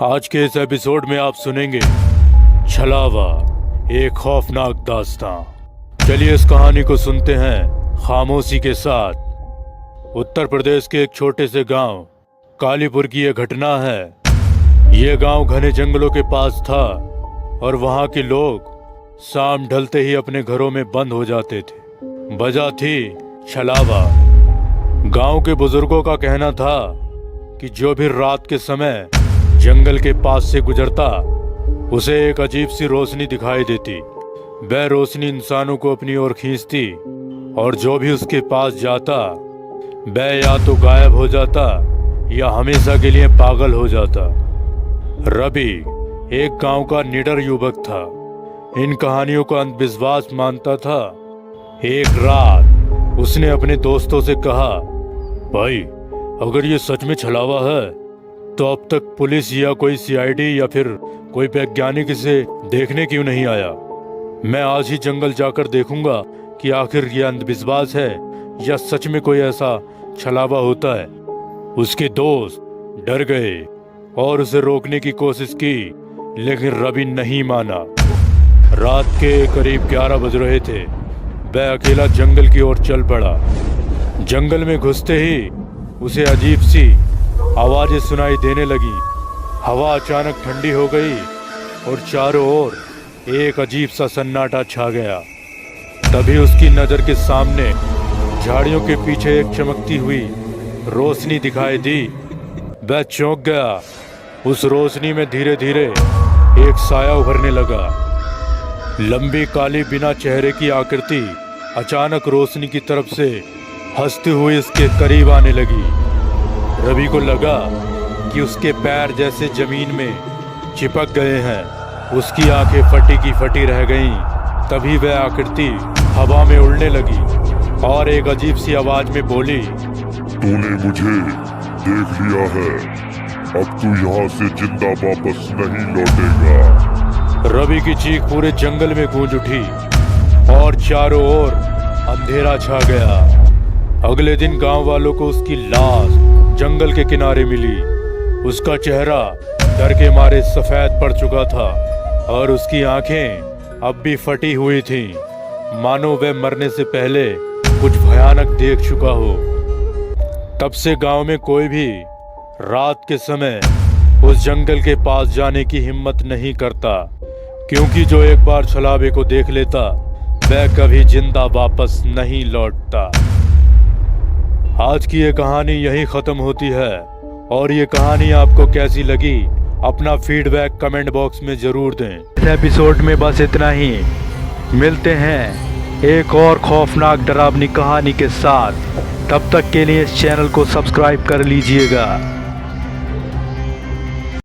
आज के इस एपिसोड में आप सुनेंगे छलावा, एक खौफनाक दास्तां। चलिए इस कहानी को सुनते हैं खामोशी के साथ। उत्तर प्रदेश के एक छोटे से गांव कालीपुर की यह घटना है। यह गांव घने जंगलों के पास था और वहां के लोग शाम ढलते ही अपने घरों में बंद हो जाते थे। वजह थी छलावा। गांव के बुजुर्गों का कहना था कि जो भी रात के समय जंगल के पास से गुजरता उसे एक अजीब सी रोशनी दिखाई देती। वह रोशनी इंसानों को अपनी ओर खींचती और जो भी उसके पास जाता वह या तो गायब हो जाता या हमेशा के लिए पागल हो जाता। रवि एक गांव का निडर युवक था। इन कहानियों का अंधविश्वास मानता था। एक रात उसने अपने दोस्तों से कहा, भाई अगर ये सच में छलावा है तो अब तक पुलिस या कोई सीआईडी या फिर कोई वैज्ञानिक इसे देखने क्यों नहीं आया। मैं आज ही जंगल जाकर देखूंगा कि आखिर ये अंधविश्वास है या सच में कोई ऐसा छलावा होता है। उसके दोस्त डर गए और उसे रोकने की कोशिश की, लेकिन रवि नहीं माना। रात के करीब 11 बज रहे थे। वह अकेला जंगल की ओर चल पड़ा। जंगल में घुसते ही उसे अजीब सी आवाजें सुनाई देने लगी। हवा अचानक ठंडी हो गई और चारों ओर एक अजीब सा सन्नाटा छा गया। तभी उसकी नजर के सामने झाड़ियों के पीछे एक चमकती हुई रोशनी दिखाई दी। वह चौंक गया। उस रोशनी में धीरे धीरे एक साया उभरने लगा। लंबी काली बिना चेहरे की आकृति अचानक रोशनी की तरफ से हंसती हुई उसके करीब आने लगी। रवि को लगा कि उसके पैर जैसे जमीन में चिपक गए हैं। उसकी आंखें फटी की फटी रह गईं। तभी वह आकृति हवा में उड़ने लगी और एक अजीब सी आवाज में बोली, तूने मुझे देख लिया है, अब तू यहाँ से जिंदा वापस नहीं लौटेगा। रवि की चीख पूरे जंगल में गूंज उठी और चारों ओर अंधेरा छा गया। अगले दिन गांव वालों को उसकी लाश जंगल के किनारे मिली। उसका चेहरा डर के मारे सफेद पड़ चुका था और उसकी आंखें अब भी फटी हुई थीं, मानो वह मरने से पहले कुछ भयानक देख चुका हो। तब से गांव में कोई भी रात के समय उस जंगल के पास जाने की हिम्मत नहीं करता, क्योंकि जो एक बार छलावे को देख लेता वह कभी जिंदा वापस नहीं लौटता। आज की ये कहानी यही खत्म होती है और ये कहानी आपको कैसी लगी अपना फीडबैक कमेंट बॉक्स में जरूर दें। इस एपिसोड में बस इतना ही। मिलते हैं एक और खौफनाक डरावनी कहानी के साथ। तब तक के लिए इस चैनल को सब्सक्राइब कर लीजिएगा।